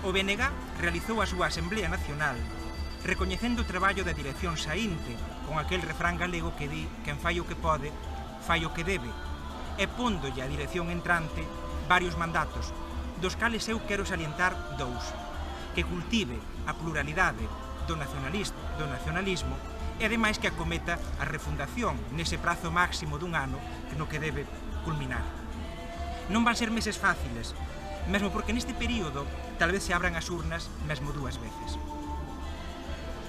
O BNG realizou a súa Asamblea Nacional recoñecendo o traballo da dirección saínte con aquel refrán galego que di quen fai o que pode, fai o que debe, e póndolle a dirección entrante varios mandatos, dos cales eu quero salientar dous: que cultive a pluralidade do nacionalismo e ademais que acometa a refundación nese prazo máximo dun ano no que debe culminar. Non van ser meses fáciles, mesmo porque neste período tal vez se abran as urnas mesmo 2 veces.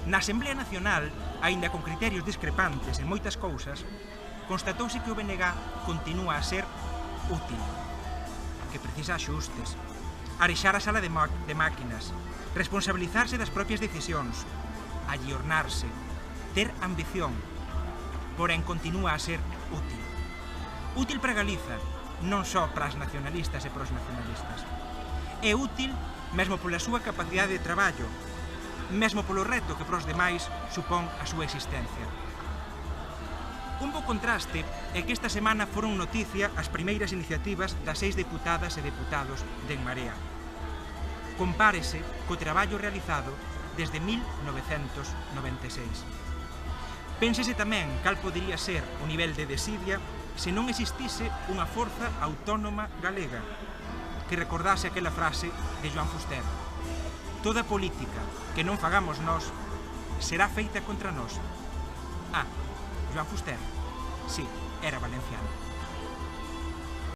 Na Asamblea Nacional, aínda con criterios discrepantes en moitas cousas, constatouse que o BNG continúa a ser útil, que precisa axustes, arexar a sala de máquinas, responsabilizarse das propias decisións, ayornarse, ter ambición, porén continúa a ser útil. Útil para Galiza, non só para as nacionalistas e para os nacionalistas. É útil mesmo pola súa capacidade de traballo, mesmo polo reto que para os demais supón a súa existencia. Un bo contraste é que esta semana foron noticia as primeiras iniciativas das 6 deputadas e deputados de En Marea. Compárese co traballo realizado desde 1996. Pénsese tamén cal podería ser o nivel de desidia se non existise unha forza autónoma galega que recordase aquela frase de Joan Fuster: toda política que non fagamos nós será feita contra nós. Joan Fuster, sí, era valenciano.